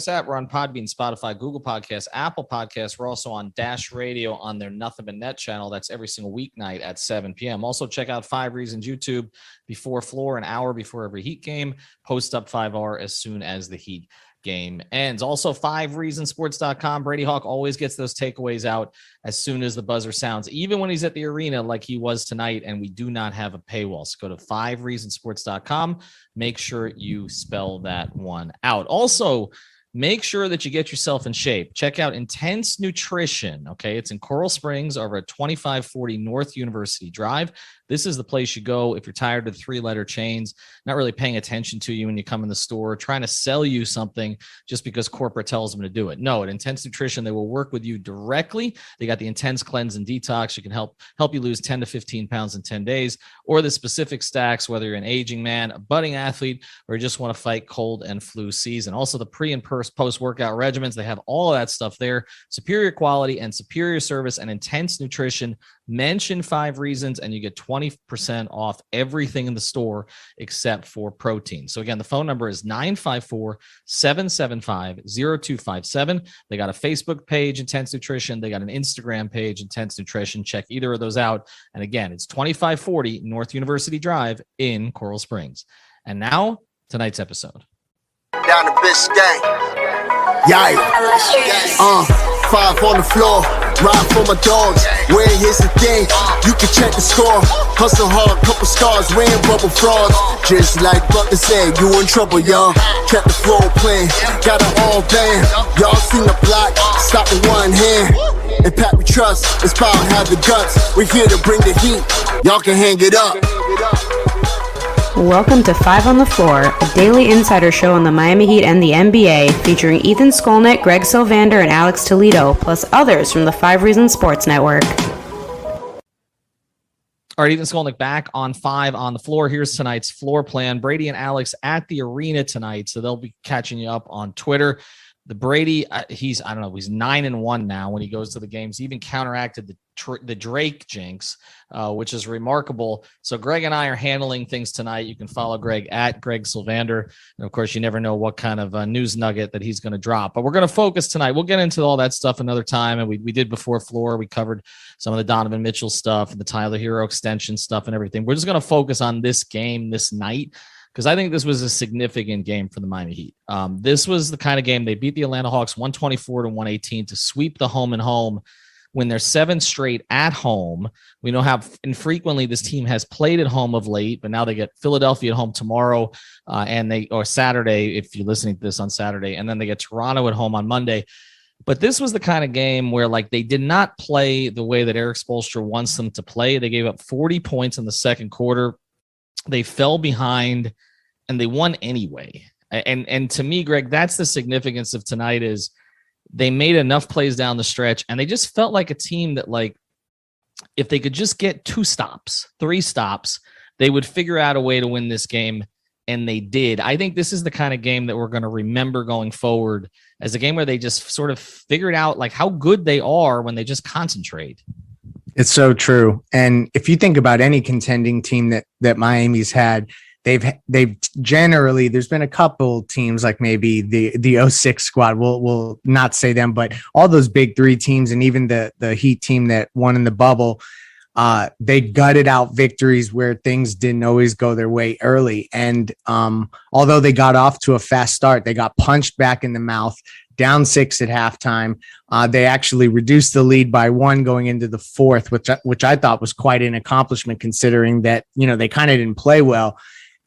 Speaker 2: We're on Podbean, Spotify, Google Podcasts, Apple Podcasts. We're also on Dash Radio on their Nothing But Net channel. That's every single weeknight at 7 p.m. Also, check out 5 Reasons YouTube before floor, an hour before every Heat game. Post up 5R as soon as the Heat game ends. Also, 5reasonsports.com. Brady Hawk always gets those takeaways out as soon as the buzzer sounds, even when he's at the arena like he was tonight, and we do not have a paywall. So go to 5reasonsports.com. Make sure you spell that one out. Also, make sure that you get yourself in shape. Check out Intense Nutrition. Okay, it's in Coral Springs over at 2540 North University Drive. This is the place you go if you're tired of the 3-letter chains, not really paying attention to you when you come in the store, trying to sell you something just because corporate tells them to do it. No, at Intense Nutrition, they will work with you directly. They got the Intense Cleanse and Detox. You can help you lose 10 to 15 pounds in 10 days, or the specific stacks, whether you're an aging man, a budding athlete, or you just want to fight cold and flu season. Also, the pre and post-workout regimens, they have all of that stuff there. Superior quality and superior service and Intense Nutrition. Mention 5 Reasons and you get 20% off everything in the store except for protein. So again, the phone number is 954-775-0257. They got a Facebook page, Intense Nutrition. They got an Instagram page, Intense Nutrition. Check either of those out. And again, it's 2540 North University Drive in Coral Springs. And now, tonight's episode.
Speaker 14: Down to Biscayne. Yeah. 5 on the floor. Ride for my dogs. Where here's the thing, you can check the score. Hustle hard, couple scars, wearing bubble frogs. Just like Butler said, you in trouble, y'all. Kept the floor playing, got it all banned. Y'all seen the block, stop with one hand. And Pat we trust, it's power, have the guts. We're here to bring the heat, y'all can hang it up.
Speaker 15: Welcome to 5 on the Floor, a daily insider show on the Miami Heat and the NBA, featuring Ethan Skolnick, Greg Sylvander, and Alex Toledo, plus others from the 5 Reasons Sports Network.
Speaker 2: All right, Ethan Skolnick back on 5 on the Floor. Here's tonight's floor plan. Brady and Alex at the arena tonight, so they'll be catching you up on Twitter. The Brady, he's 9-1 now when he goes to the games. He even counteracted the Drake jinx, which is remarkable. So Greg and I are handling things tonight. You can follow Greg at Greg Sylvander. And of course, you never know what kind of news nugget that he's going to drop. But we're going to focus tonight. We'll get into all that stuff another time. And we did before floor. We covered some of the Donovan Mitchell stuff and the Tyler Hero extension stuff and everything. We're just going to focus on this game this night, because I think this was a significant game for the Miami Heat. This was the kind of game they beat the Atlanta Hawks 124-118 to sweep the home and home when they're 7 straight at home. We know how infrequently this team has played at home of late, but now they get Philadelphia at home tomorrow or Saturday, if you're listening to this on Saturday, and then they get Toronto at home on Monday. But this was the kind of game where they did not play the way that Eric Spoelstra wants them to play. They gave up 40 points in the second quarter. They fell behind and they won anyway. And to me, Greg, that's the significance of tonight is they made enough plays down the stretch and they just felt like a team that if they could just get 2 stops, 3 stops, they would figure out a way to win this game. And they did. I think this is the kind of game that we're going to remember going forward as a game where they just sort of figured out how good they are when they just concentrate.
Speaker 1: It's so true. And if you think about any contending team that Miami's had, they've generally, there's been a couple teams like maybe the 06 squad, we'll not say them, but all those big 3 teams and even the Heat team that won in the bubble, they gutted out victories where things didn't always go their way early. And although they got off to a fast start, they got punched back in the mouth, down 6 at halftime. They actually reduced the lead by 1 going into the fourth, which I thought was quite an accomplishment considering that, they kind of didn't play well.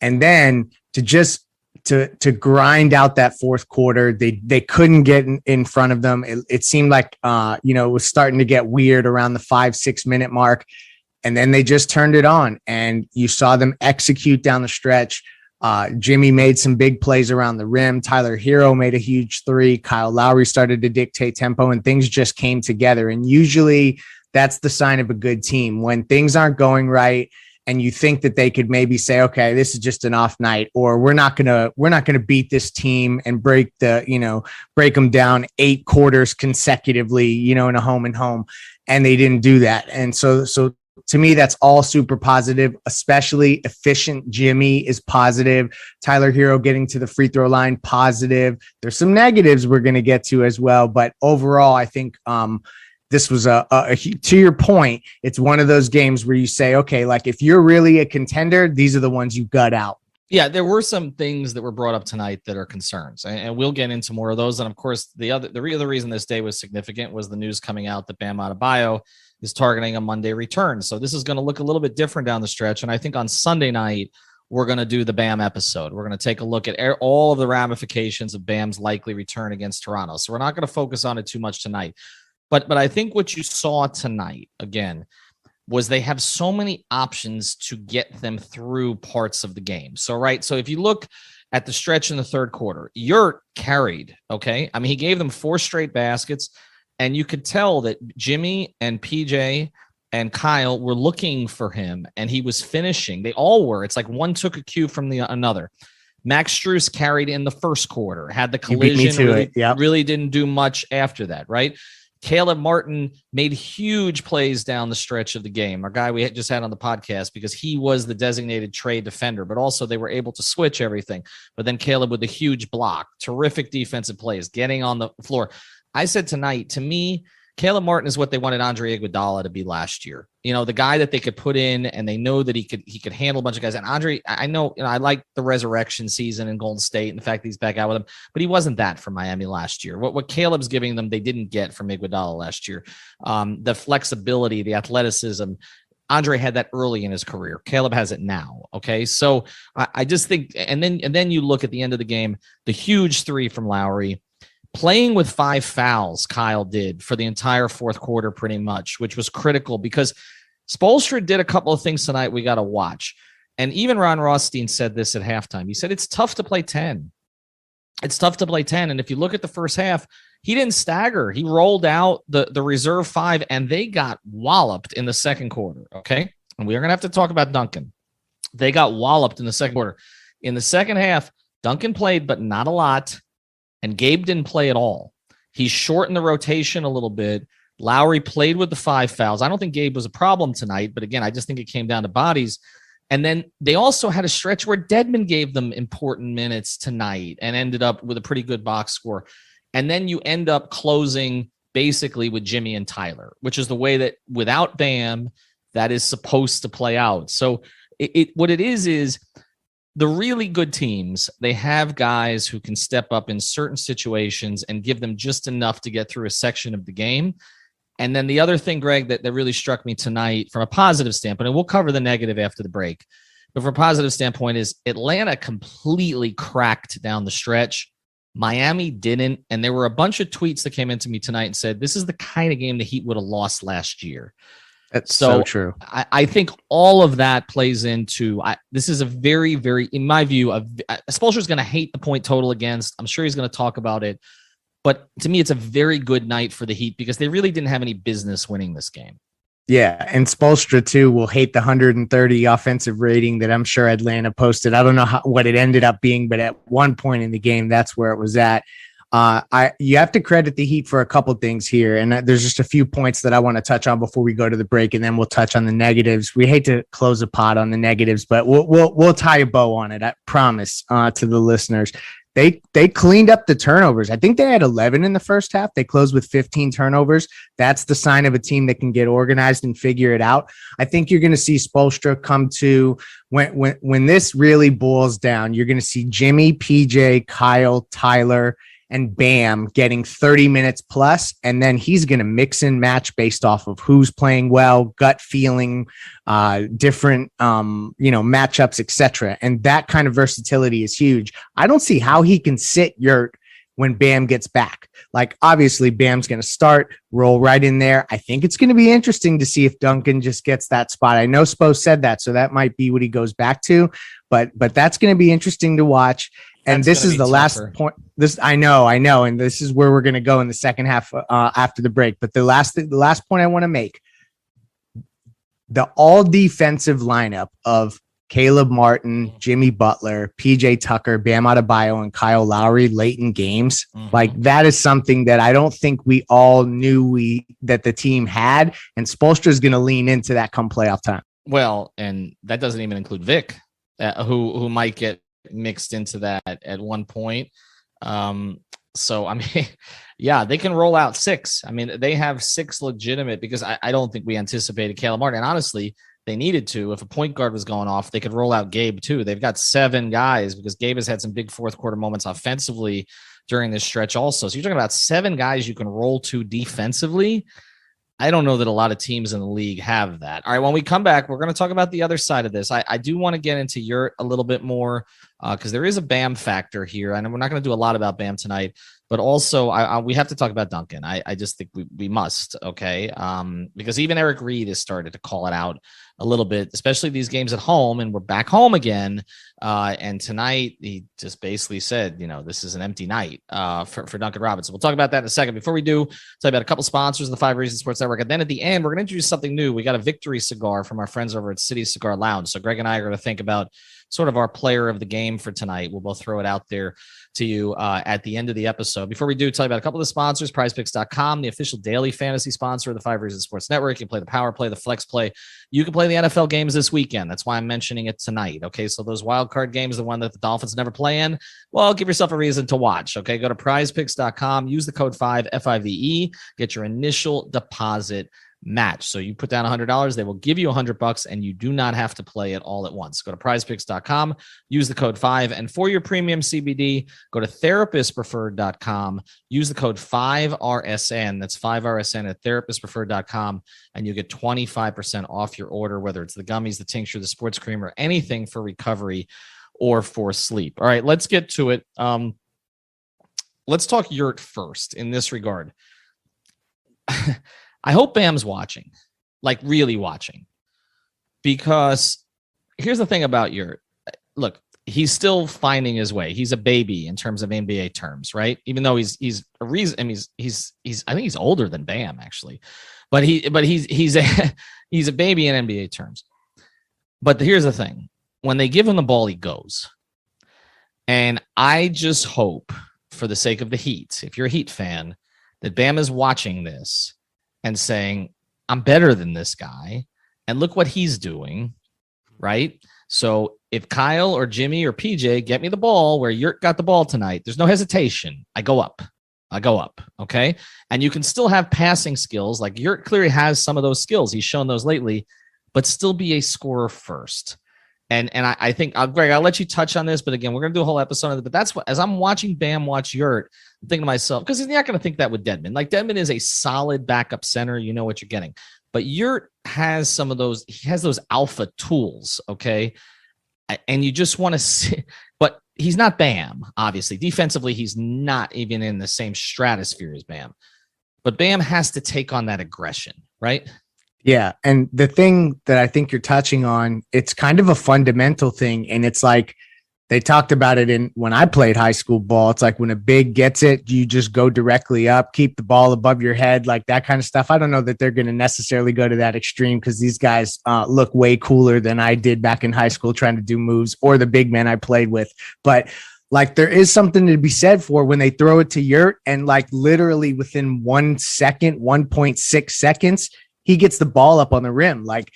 Speaker 1: And then to grind out that fourth quarter, they couldn't get in front of them. It seemed like, it was starting to get weird around the 5-6 minute mark. And then they just turned it on and you saw them execute down the stretch. Jimmy made some big plays around the rim. Tyler Hero made a huge three. Kyle Lowry started to dictate tempo, and things just came together. And usually that's the sign of a good team. When things aren't going right and you think that they could maybe say, okay, this is just an off night, or we're not gonna beat this team and break them down 8 quarters consecutively, in a home and home. And they didn't do that. And so to me, that's all super positive, especially efficient Jimmy is positive. Tyler Hero getting to the free throw line, positive. There's some negatives we're going to get to as well. But overall, I think this was to your point, it's one of those games where you say, okay, like if you're really a contender, these are the ones you gut out.
Speaker 2: Yeah, there were some things that were brought up tonight that are concerns, and we'll get into more of those. And of course, the other reason this day was significant was the news coming out that Bam Adebayo is targeting a Monday return. So this is going to look a little bit different down the stretch. And I think on Sunday night, we're going to do the Bam episode. We're going to take a look at all of the ramifications of Bam's likely return against Toronto. So we're not going to focus on it too much tonight. But I think what you saw tonight, again, was they have so many options to get them through parts of the game. So if you look at the stretch in the third quarter, you're carried, okay? I mean, he gave them 4 straight baskets, and you could tell that Jimmy and PJ and Kyle were looking for him, and he was finishing. They all were. It's like one took a cue from another. Max Strus carried in the first quarter, had the collision, really didn't do much after that, right? Caleb Martin made huge plays down the stretch of the game. Our guy we just had on the podcast, because he was the designated trade defender, but also they were able to switch everything. But then Caleb with a huge block, terrific defensive plays, getting on the floor. I said tonight, to me, Caleb Martin is what they wanted Andre Iguodala to be last year. The guy that they could put in, and they know that he could handle a bunch of guys. And Andre, I know, I like the resurrection season in Golden State and the fact that he's back out with them, but he wasn't that for Miami last year. What Caleb's giving them, they didn't get from Iguodala last year. The flexibility, the athleticism. Andre had that early in his career. Caleb has it now. Okay. So I just think, and then you look at the end of the game, the huge 3 from Lowry. Playing with 5 fouls, Kyle did for the entire fourth quarter pretty much, which was critical because Spoelstra did a couple of things tonight we got to watch. And even Ron Rothstein said this at halftime. He said, it's tough to play 10. It's tough to play 10. And if you look at the first half, he didn't stagger. He rolled out the reserve 5, and they got walloped in the second quarter, okay? And we're going to have to talk about Duncan. They got walloped in the second quarter. In the second half, Duncan played, but not a lot. And Gabe didn't play at all. He shortened the rotation a little bit. Lowry played with the 5 fouls. I don't think Gabe was a problem tonight, but again, I just think it came down to bodies. And then they also had a stretch where Dedmon gave them important minutes tonight and ended up with a pretty good box score. And then you end up closing basically with Jimmy and Tyler, which is the way that without Bam, that is supposed to play out. So what it is the really good teams, they have guys who can step up in certain situations and give them just enough to get through a section of the game. And then the other thing, Greg, that really struck me tonight from a positive standpoint, and we'll cover the negative after the break, but from a positive standpoint is Atlanta completely cracked down the stretch. Miami didn't. And there were a bunch of tweets that came into me tonight and said, this is the kind of game the Heat would have lost last year.
Speaker 1: That's so true.
Speaker 2: I think all of that plays into this is a very, very, in my view, Spoelstra is going to hate the point total against. I'm sure he's going to talk about it. But to me, it's a very good night for the Heat because they really didn't have any business winning this game.
Speaker 1: Yeah, and Spoelstra, too, will hate the 130 offensive rating that I'm sure Atlanta posted. I don't know what it ended up being, but at one point in the game, that's where it was at. You have to credit the Heat for a couple things here, and there's just a few points that I want to touch on before we go to the break, and then we'll touch on the negatives. We hate to close a pot on the negatives, but we'll tie a bow on it. I promise to the listeners. They cleaned up the turnovers. I think they had 11 in the first half. They closed with 15 turnovers. That's the sign of a team that can get organized and figure it out. I think you're going to see Spoelstra come to when this really boils down. You're going to see Jimmy, PJ, Kyle, Tyler, and Bam getting 30 minutes plus, and then he's going to mix and match based off of who's playing well, gut feeling, different, matchups, etc. And that kind of versatility is huge. I don't see how he can sit Yurt when Bam gets back. Like, obviously, Bam's going to start, roll right in there. I think it's going to be interesting to see if Duncan just gets that spot. I know Spo said that, so that might be what he goes back to, but that's going to be interesting to watch. And this is the last point. I know. And this is where we're going to go in the second half after the break. But the last point I want to make, the all defensive lineup of Caleb Martin, Jimmy Butler, PJ Tucker, Bam Adebayo, and Kyle Lowry late in games. Like, that is something that I don't think we all knew that the team had. And Spoelstra is going to lean into that come playoff time.
Speaker 2: Well, and that doesn't even include Vic, who might get mixed into that at one point. So, I mean, yeah, they can roll out 6. I mean, they have 6 legitimate, because I don't think we anticipated Caleb Martin. And honestly, they needed to. If a point guard was going off, they could roll out Gabe too. They've got 7 guys, because Gabe has had some big fourth quarter moments offensively during this stretch also. So you're talking about 7 guys you can roll to defensively. I don't know that a lot of teams in the league have that. All right, when we come back, we're going to talk about the other side of this. I do want to get into Yurt a little bit more, because there is a Bam factor here. And we're not going to do a lot about Bam tonight, but also we have to talk about Duncan. I just think we must, okay? Because even Eric Reed has started to call it out a little bit, especially these games at home, and we're back home again. And tonight he just basically said, this is an empty night for Duncan Robinson. We'll talk about that in a second. Before we do, tell you about a couple sponsors of the 5 Reasons Sports Network. And then at the end, we're going to introduce something new. We got a victory cigar from our friends over at City Cigar Lounge. So Greg and I are going to think about sort of our player of the game for tonight. We'll both throw it out there to you at the end of the episode. Before we do, tell you about a couple of the sponsors. PrizePicks.com, the official daily fantasy sponsor of the 5 Reasons Sports Network. You can play the power play, the flex play. You can play the NFL games this weekend. That's why I'm mentioning it tonight. Okay, so those wild card games, the one that the Dolphins never play in, well, give yourself a reason to watch. Okay, go to PrizePicks.com, use the code 5 FIVE, get your initial deposit match. So you put down $100, they will give you $100, and you do not have to play it all at once. Go to prizepicks.com, use the code 5, and for your premium CBD, go to therapistpreferred.com, use the code 5RSN. That's 5RSN at therapistpreferred.com, and you get 25% off your order, whether it's the gummies, the tincture, the sports cream, or anything for recovery or for sleep. All right, let's get to it. Let's talk Yurt first in this regard. I hope Bam's watching, like really watching, because here's the thing about Yurt. Look, he's still finding his way. He's a baby in terms of NBA terms, right? Even though he's a reason. I mean, he's I think he's older than Bam actually, but he's a baby in NBA terms. But here's the thing: when they give him the ball, he goes. And I just hope, for the sake of the Heat, if you're a Heat fan, that Bam is watching this and saying, I'm better than this guy, and look what he's doing, right? So if Kyle or Jimmy or PJ get me the ball where Yurt got the ball tonight, there's no hesitation. I go up, okay? And you can still have passing skills. Like Yurt clearly has some of those skills. He's shown those lately, but still be a scorer first. And I think, Greg, I'll let you touch on this, but again, we're going to do a whole episode on it. But that's what, as I'm watching Bam watch Yurt, I'm thinking to myself, because he's not going to think that with Dedmon. Like, Dedmon is a solid backup center. You know what you're getting. But Yurt has some of those, he has those alpha tools, okay? And you just want to see, but he's not Bam, obviously. Defensively, he's not even in the same stratosphere as Bam. But Bam has to take on that aggression, right?
Speaker 1: Yeah. And the thing that I think you're touching on, it's kind of a fundamental thing. And it's like, they talked about it when I played high school ball. It's like when a big gets it, you just go directly up, keep the ball above your head, like that kind of stuff. I don't know that they're going to necessarily go to that extreme, because these guys look way cooler than I did back in high school trying to do moves, or the big men I played with. But like, there is something to be said for when they throw it to Yurt, and like literally within 1 second, 1.6 seconds, he gets the ball up on the rim. Like,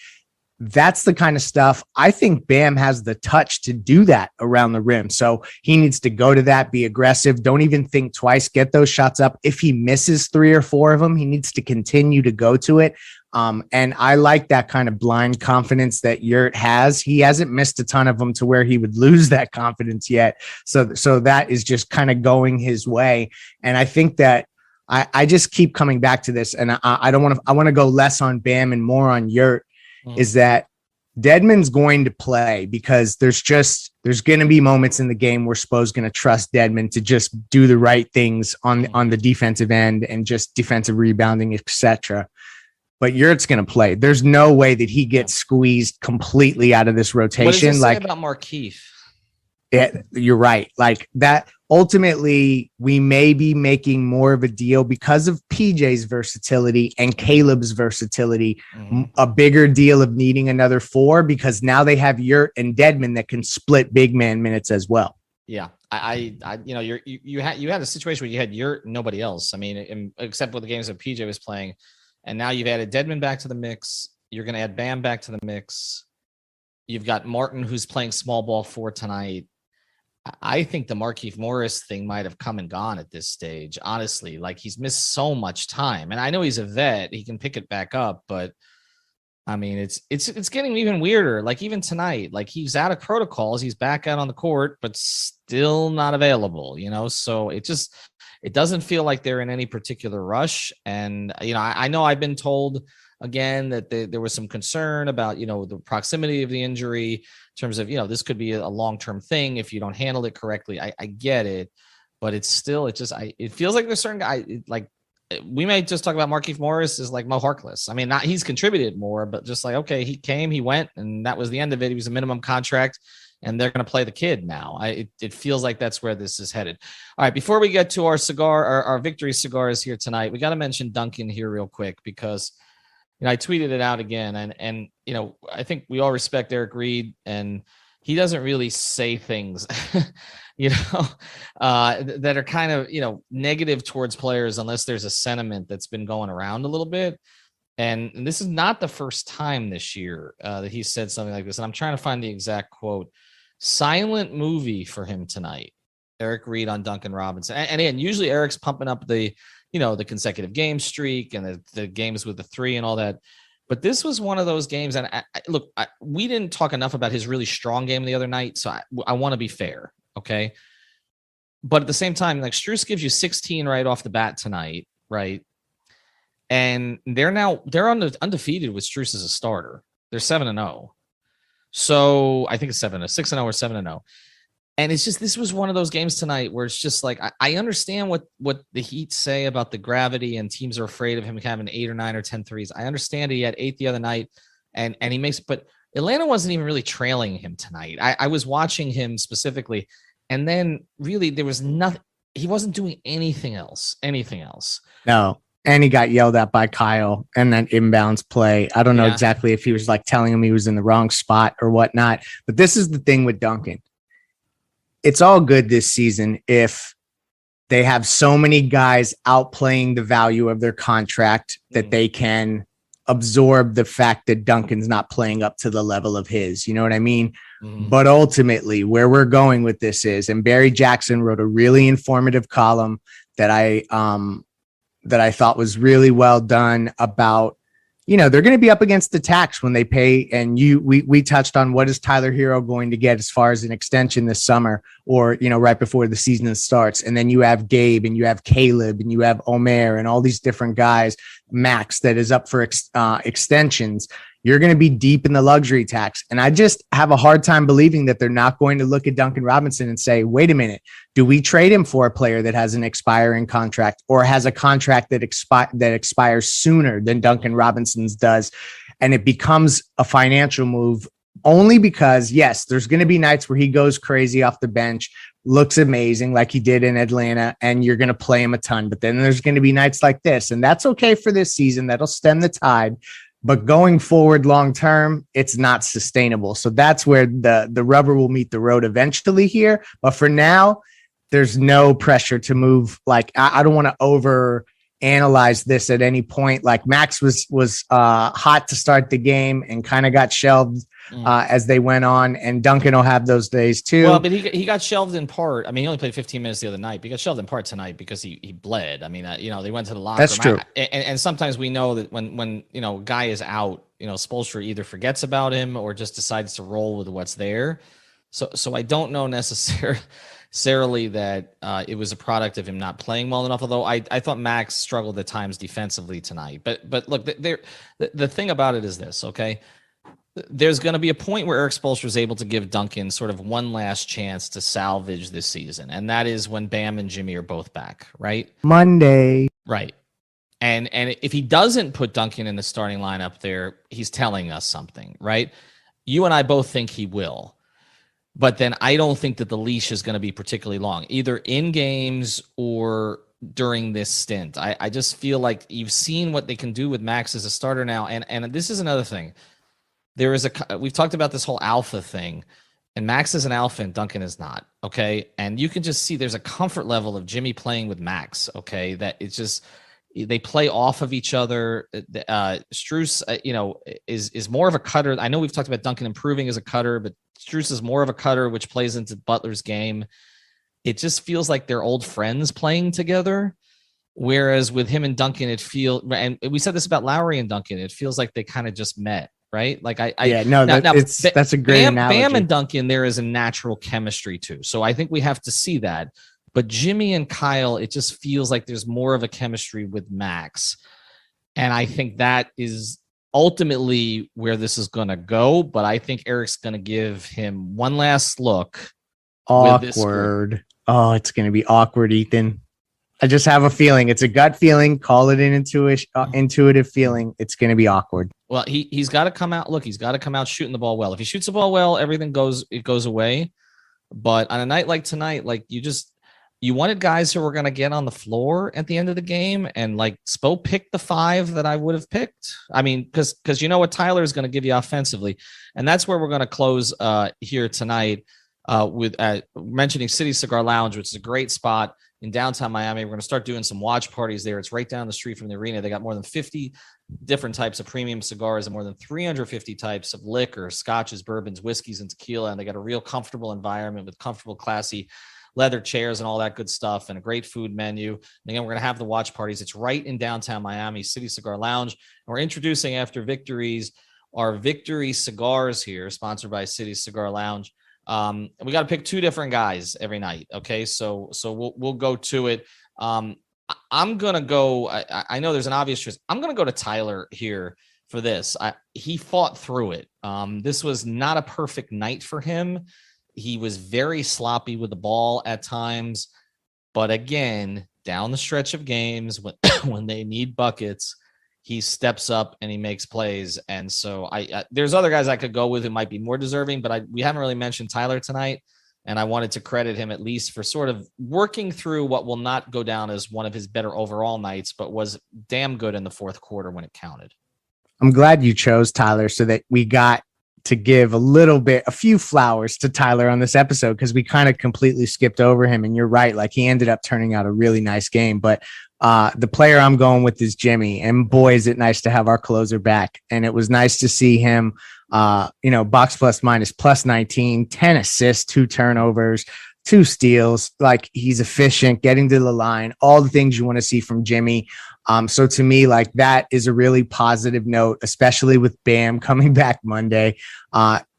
Speaker 1: that's the kind of stuff. I think Bam has the touch to do that around the rim. So he needs to go to that, be aggressive. Don't even think twice, get those shots up. If he misses 3 or 4 of them, he needs to continue to go to it. And I like that kind of blind confidence that Yurt has. He hasn't missed a ton of them to where he would lose that confidence yet. So that is just kind of going his way. And I think that I just keep coming back to this, and I want to go less on Bam and more on Yurt, is that Dedmon's going to play because there's going to be moments in the game where Spo's going to trust Dedmon to just do the right things on the defensive end and just defensive rebounding, etc. But Yurt's going to play. There's no way that he gets squeezed completely out of this rotation.
Speaker 2: What does it say about Markieff?
Speaker 1: You're right. Like that. Ultimately, we may be making more of a deal because of PJ's versatility and Caleb's versatility, a bigger deal of needing another 4 because now they have Yurt and Dedmon that can split big man minutes as well.
Speaker 2: Yeah, I you know, you had a situation where you had Yurt and nobody else. I mean, except for the games that PJ was playing, and now you've added Dedmon back to the mix. You're going to add Bam back to the mix. You've got Martin, who's playing small ball 4 tonight. I think the Markieff Morris thing might have come and gone at this stage. Honestly, like he's missed so much time, and I know he's a vet; he can pick it back up. But I mean, it's getting even weirder. Like even tonight, like he's out of protocols, he's back out on the court, but still not available. You know, so it doesn't feel like they're in any particular rush. And you know, I know I've been told again that there was some concern about, you know, the proximity of the injury in terms of, you know, this could be a long-term thing if you don't handle it correctly. I get it, but it's still, it feels like there's certain guy, like we may just talk about Markieff Morris is like Mo Harkless. I mean, he's contributed more, but just like, okay, he came, he went, and that was the end of it. He was a minimum contract and they're going to play the kid now. It feels like that's where this is headed. All right. Before we get to our victory cigars here tonight, we got to mention Duncan here real quick because, you know, I tweeted it out again, and you know, I think we all respect Eric Reed, and he doesn't really say things, you know, that are kind of, you know, negative towards players unless there's a sentiment that's been going around a little bit. And this is not the first time this year that he said something like this. And I'm trying to find the exact quote. Silent movie for him tonight. Eric Reed on Duncan Robinson. And again, usually Eric's pumping up the, you know, the consecutive game streak and the games with the 3 and all that. But this was one of those games. And we didn't talk enough about his really strong game the other night. So I want to be fair. Okay. But at the same time, like Strus gives you 16 right off the bat tonight. Right. And they're undefeated with Strus as a starter. They're 7-0. So I think it's 6-0 or 7-0. And it's just, this was one of those games tonight where it's just like, I understand what the Heat say about the gravity and teams are afraid of him having 8 or 9 or 10 threes. I understand he had 8 the other night and he makes, but Atlanta wasn't even really trailing him tonight. I was watching him specifically, and then really there was nothing. He wasn't doing anything else.
Speaker 1: No. And he got yelled at by Kyle and that inbounds play. I don't know exactly if he was like telling him he was in the wrong spot or whatnot, but this is the thing with Duncan. It's all good this season if they have so many guys outplaying the value of their contract that they can absorb the fact that Duncan's not playing up to the level of his, you know what I mean? But ultimately where we're going with this is, and Barry Jackson wrote a really informative column that I thought was really well done about, you know, they're going to be up against the tax when they pay. And we touched on what is Tyler Hero going to get as far as an extension this summer or, you know, right before the season starts. And then you have Gabe and you have Caleb and you have Omer and all these different guys, Max that is up for extensions. You're going to be deep in the luxury tax. And I just have a hard time believing that they're not going to look at Duncan Robinson and say, wait a minute, do we trade him for a player that has an expiring contract or has a contract that expires sooner than Duncan Robinson's does? And it becomes a financial move only because, yes, there's going to be nights where he goes crazy off the bench, looks amazing like he did in Atlanta, and you're going to play him a ton. But then there's going to be nights like this, and that's okay for this season. That'll stem the tide. But going forward long term, it's not sustainable. So that's where the rubber will meet the road eventually here. But for now, there's no pressure to move. Like I don't want to over analyze this at any point. Like Max was hot to start the game and kind of got shelved as they went on, and Duncan will have those days too.
Speaker 2: Well, but he got shelved in part. I mean, he only played 15 minutes the other night, but he got shelved in part tonight because he bled. I mean, you know, they went to the locker room.
Speaker 1: That's true.
Speaker 2: And sometimes we know that when you know a guy is out, you know, Spoelstra either forgets about him or just decides to roll with what's there. So I don't know necessarily that it was a product of him not playing well enough. Although I thought Max struggled at times defensively tonight. But look, the thing about it is this, okay. there's going to be a point where Eric Spoelstra is able to give Duncan sort of one last chance to salvage this season, and that is when Bam and Jimmy are both back, right?
Speaker 1: Monday.
Speaker 2: Right. And if he doesn't put Duncan in the starting lineup there, he's telling us something, right? You and I both think he will. But then I don't think that the leash is going to be particularly long, either in games or during this stint. I just feel like you've seen what they can do with Max as a starter now. And this is another thing. We've talked about this whole alpha thing, and Max is an alpha and Duncan is not. Okay. And you can just see there's a comfort level of Jimmy playing with Max. Okay. That it's just, they play off of each other. Strus, is more of a cutter. I know we've talked about Duncan improving as a cutter, but Strus is more of a cutter, which plays into Butler's game. It just feels like they're old friends playing together. Whereas with him and Duncan, and we said this about Lowry and Duncan, it feels like they kind of just met, right? Like
Speaker 1: that's a great analogy.
Speaker 2: Bam and Duncan, there is a natural chemistry too. So I think we have to see that. But Jimmy and Kyle, it just feels like there's more of a chemistry with Max. And I think that is ultimately where this is going to go. But I think Eric's going to give him one last look.
Speaker 1: Awkward. Oh, it's going to be awkward, Ethan. I just have a feeling. It's a gut feeling. Call it an intuitive feeling. It's going to be awkward.
Speaker 2: Well, he's got to come out. Look, he's got to come out shooting the ball well. If he shoots the ball well, everything goes away. But on a night like tonight, like you wanted guys who were going to get on the floor at the end of the game, and like Spo picked the 5 that I would have picked. I mean, because you know what Tyler is going to give you offensively, and that's where we're going to close here tonight with mentioning City Cigar Lounge, which is a great spot in downtown Miami. We're going to start doing some watch parties there. It's right down the street from the arena. They got more than 50 different types of premium cigars and more than 350 types of liquor, scotches, bourbons, whiskeys, and tequila. And they got a real comfortable environment with comfortable, classy leather chairs and all that good stuff, and a great food menu. And again, we're going to have the watch parties. It's right in downtown Miami, City Cigar Lounge. And we're introducing, after victories, our Victory Cigars here, sponsored by City Cigar Lounge. And we got to pick 2 different guys every night. Okay. So we'll go to it. I'm going to go, I know there's an obvious choice. I'm going to go to Tyler here for this. He fought through it. This was not a perfect night for him. He was very sloppy with the ball at times, but again, down the stretch of games when they need buckets, he steps up and he makes plays. And so there's other guys I could go with who might be more deserving, but we haven't really mentioned Tyler tonight. And I wanted to credit him at least for sort of working through what will not go down as one of his better overall nights, but was damn good in the fourth quarter when it counted.
Speaker 1: I'm glad you chose Tyler so that we got to give a few flowers to Tyler on this episode, because we kind of completely skipped over him. And you're right. Like, he ended up turning out a really nice game, but the player I'm going with is Jimmy, and boy, is it nice to have our closer back. And it was nice to see him, box plus minus plus 19, 10 assists, 2 turnovers, 2 steals. Like, he's efficient, getting to the line, all the things you want to see from Jimmy. So to me, like, that is a really positive note, especially with Bam coming back Monday.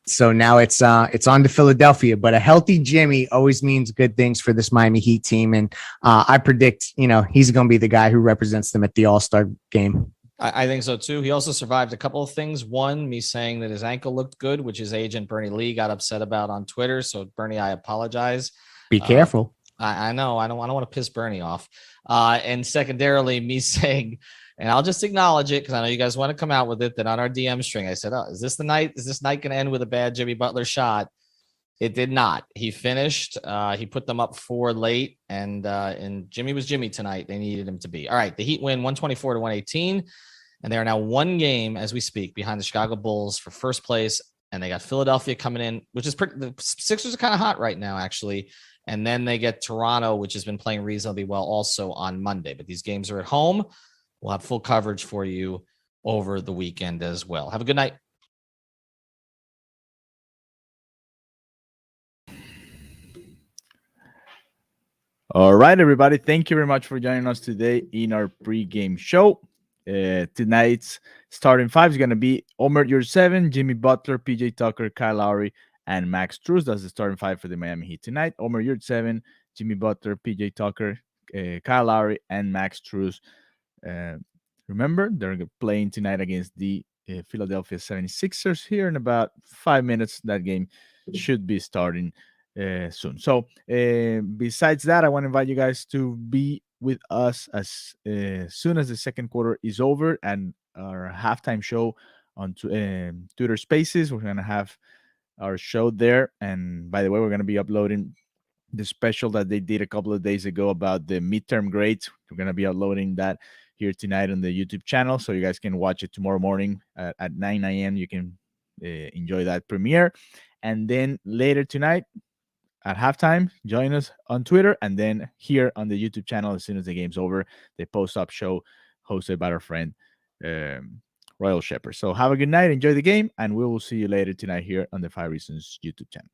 Speaker 1: So now it's on to Philadelphia, but a healthy Jimmy always means good things for this Miami Heat team. And I predict, he's going to be the guy who represents them at the All-Star game.
Speaker 2: I think so too. He also survived a couple of things. One, me saying that his ankle looked good, which his agent Bernie Lee got upset about on Twitter. So Bernie, I apologize.
Speaker 1: Be careful.
Speaker 2: I know. I don't want to piss Bernie off. And secondarily, me saying, and I'll just acknowledge it because I know you guys want to come out with it, that on our DM string, I said, is this night going to end with a bad Jimmy Butler shot? It did not. He finished. He put them up 4 late, and Jimmy was Jimmy tonight. They needed him to be. All right, the Heat win 124-118, and they are now 1 game as we speak behind the Chicago Bulls for first place, and they got Philadelphia coming in, which is the Sixers are kind of hot right now, actually. And then they get Toronto, which has been playing reasonably well also on Monday. But these games are at home. We'll have full coverage for you over the weekend as well. Have a good night.
Speaker 16: All right, everybody. Thank you very much for joining us today in our pregame show. Tonight's starting 5 is going to be Omer Yurtseven, Jimmy Butler, PJ Tucker, Kyle Lowry, and Max Strus. That's the starting 5 for the Miami Heat tonight. Omer Yurtseven, Jimmy Butler, PJ Tucker, Kyle Lowry, and Max Strus. Remember, they're playing tonight against the Philadelphia 76ers here in about 5 minutes. That game should be starting soon. So besides that, I want to invite you guys to be with us as soon as the second quarter is over and our halftime show on Twitter Spaces. We're going to have our show there. And by the way, we're going to be uploading the special that they did a couple of days ago about the midterm grades. We're going to be uploading that here tonight on the YouTube channel, so you guys can watch it tomorrow morning at 9 a.m. You can enjoy that premiere. And then later tonight at halftime, join us on Twitter, and then here on the YouTube channel as soon as the game's over, the post-up show hosted by our friend Royal Shepherd. So have a good night, enjoy the game, and we will see you later tonight here on the 5 Reasons YouTube channel.